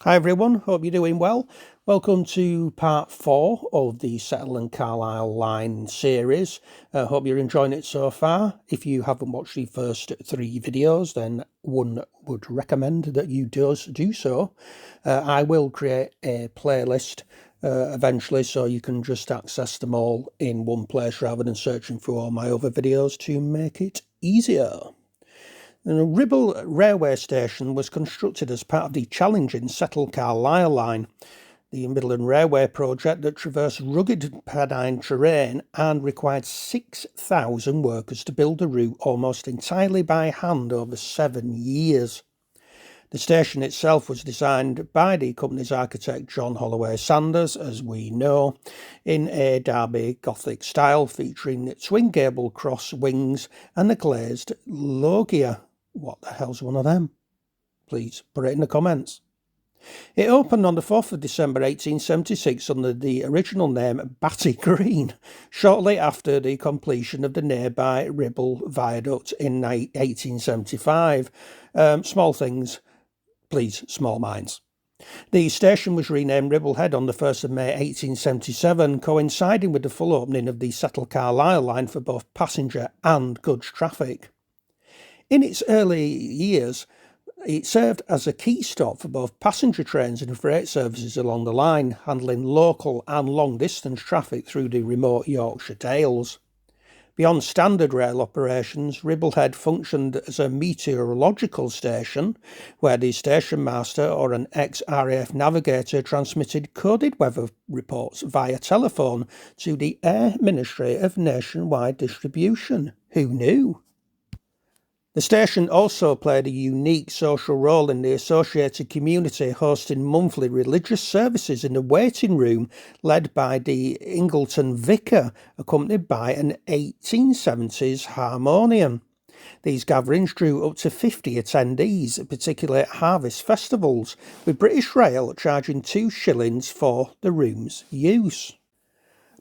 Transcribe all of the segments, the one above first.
Hi everyone, hope you're doing well. Welcome to part 4 of the Settle and Carlisle line series. Hope you're enjoying it so far. If you haven't watched the first 3 videos, then one would recommend that you do so. I will create a playlist eventually, so you can just access them all in one place rather than searching through all my other videos to make it easier. The Ribble railway station was constructed as part of the challenging Settle Carlisle line, the Midland Railway project that traversed rugged Pennine terrain and required 6,000 workers to build the route almost entirely by hand over 7 years. The station itself was designed by the company's architect John Holloway Sanders, as we know, in a Derby Gothic style featuring twin gable cross wings and a glazed loggia. What the hell's one of them? Please put it in the comments. It opened on the 4th of December 1876 under the original name Batty Green, shortly after the completion of the nearby Ribblehead Viaduct in 1875. Small things, please, small minds. The station was renamed Ribblehead on the 1st of May 1877, coinciding with the full opening of the Settle Carlisle line for both passenger and goods traffic. In its early years, it served as a key stop for both passenger trains and freight services along the line, handling local and long-distance traffic through the remote Yorkshire Dales. Beyond standard rail operations, Ribblehead functioned as a meteorological station, where the station master or an ex-RAF navigator transmitted coded weather reports via telephone to the Air Ministry of Nationwide Distribution. Who knew? The station also played a unique social role in the associated community, hosting monthly religious services in a waiting room led by the Ingleton vicar, accompanied by an 1870s harmonium. These gatherings drew up to 50 attendees, particularly at harvest festivals, with British Rail charging 2 shillings for the room's use.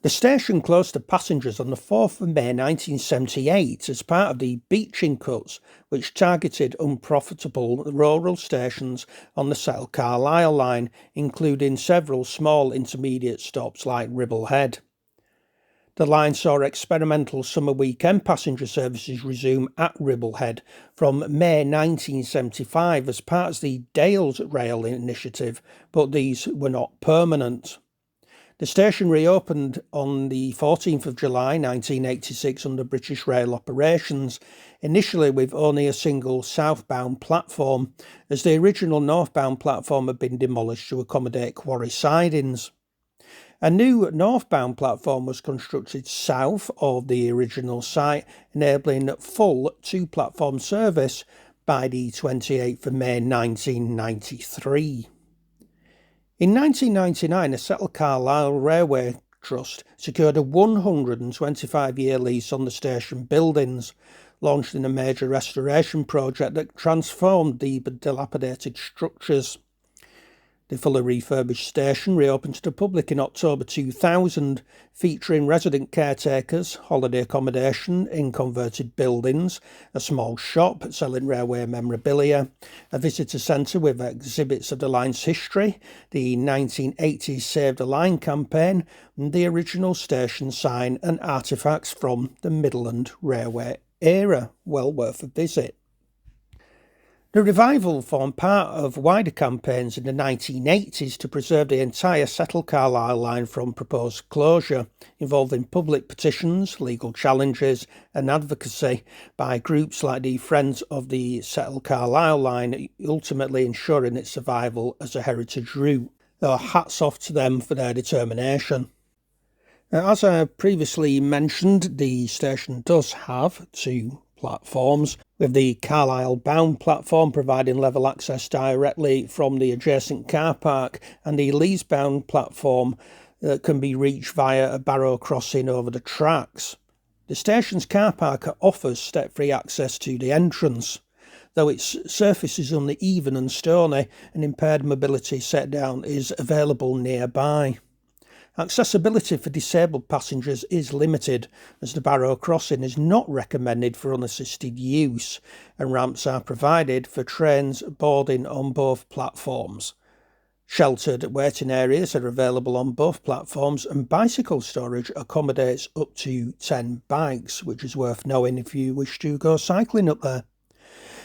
The station closed to passengers on the 4th of May 1978 as part of the beaching cuts, which targeted unprofitable rural stations on the Settle Carlisle line, including several small intermediate stops like Ribblehead. The line saw experimental summer weekend passenger services resume at Ribblehead from May 1975 as part of the Dales Rail initiative, but these were not permanent. The station reopened on the 14th of July 1986 under British Rail operations, initially with only a single southbound platform, as the original northbound platform had been demolished to accommodate quarry sidings. A new northbound platform was constructed south of the original site, enabling full 2-platform service by the 28th of May 1993. In 1999, the Settle Carlisle Railway Trust secured a 125-year lease on the station buildings, launched in a major restoration project that transformed the dilapidated structures. The fully refurbished station reopened to the public in October 2000, featuring resident caretakers, holiday accommodation in converted buildings, a small shop selling railway memorabilia, a visitor centre with exhibits of the line's history, the 1980s Save the Line campaign, and the original station sign and artefacts from the Midland Railway era. Well worth a visit. The revival formed part of wider campaigns in the 1980s to preserve the entire Settle Carlisle line from proposed closure, involving public petitions, legal challenges and advocacy by groups like the Friends of the Settle Carlisle line, ultimately ensuring its survival as a heritage route. Though hats off to them for their determination. As I previously mentioned, the station does have 2 platforms, with the Carlisle bound platform providing level access directly from the adjacent car park, and the Leeds bound platform that can be reached via a barrow crossing over the tracks. The station's car park offers step-free access to the entrance, though its surface is uneven and stony, and impaired mobility set down is available nearby. Accessibility for disabled passengers is limited, as the barrow crossing is not recommended for unassisted use, and ramps are provided for trains boarding on both platforms. Sheltered waiting areas are available on both platforms, and bicycle storage accommodates up to 10 bikes, which is worth knowing if you wish to go cycling up there.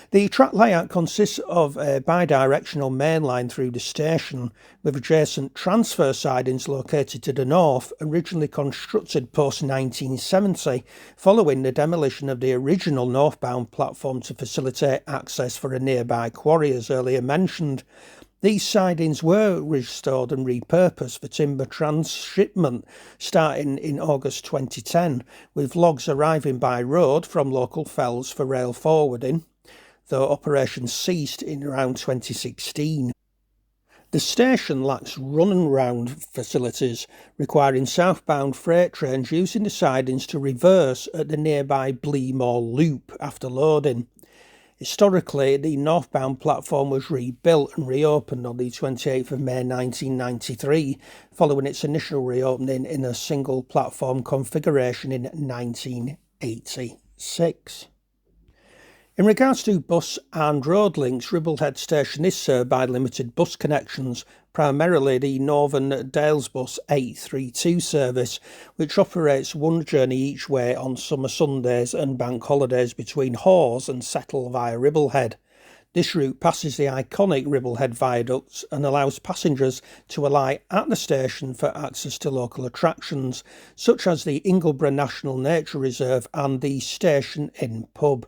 The track layout consists of a bi-directional main line through the station, with adjacent transfer sidings located to the north, originally constructed post-1970, following the demolition of the original northbound platform to facilitate access for a nearby quarry, as earlier mentioned. These sidings were restored and repurposed for timber transshipment starting in August 2010, with logs arriving by road from local fells for rail forwarding, though operations ceased in around 2016. The station lacks run and round facilities, requiring southbound freight trains using the sidings to reverse at the nearby Bleemore Loop after loading. Historically, the northbound platform was rebuilt and reopened on the 28th of May 1993, following its initial reopening in a single platform configuration in 1986. In regards to bus and road links, Ribblehead Station is served by limited bus connections, primarily the Northern Dales Bus 832 service, which operates one journey each way on summer Sundays and bank holidays between Hawes and Settle via Ribblehead. This route passes the iconic Ribblehead Viaduct and allows passengers to alight at the station for access to local attractions, such as the Ingleborough National Nature Reserve and the Station Inn pub.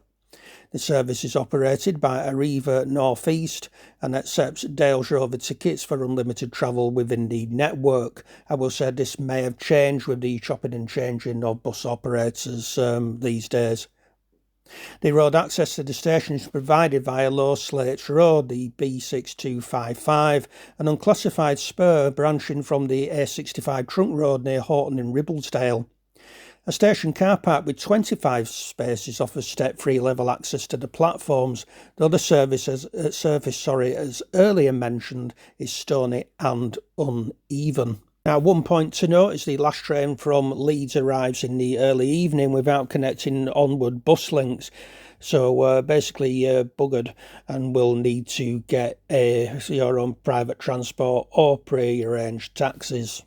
The service is operated by Arriva North East and accepts Dales Rover tickets for unlimited travel within the network. I will say this may have changed with the chopping and changing of bus operators these days. The road access to the station is provided via Low Slates Road, the B6255, an unclassified spur branching from the A65 trunk road near Horton in Ribblesdale. A station car park with 25 spaces offers step-free level access to the platforms, though the surface, as earlier mentioned, is stony and uneven. Now, one point to note is the last train from Leeds arrives in the early evening without connecting onward bus links. So basically buggered and will need to get your own private transport or pre-arranged taxis.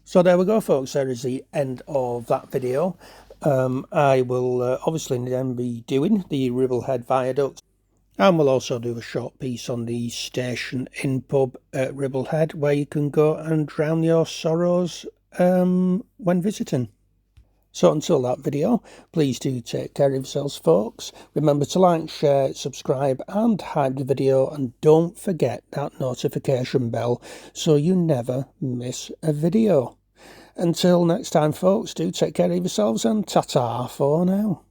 So there we go, folks. There is the end of that video. I will obviously then be doing the Ribblehead Viaduct, and we'll also do a short piece on the Station Inn pub at Ribblehead, where you can go and drown your sorrows when visiting. So until that video, please do take care of yourselves, folks. Remember to like, share, subscribe and hype the video, and don't forget that notification bell so you never miss a video. Until next time, folks, do take care of yourselves and ta-ta for now.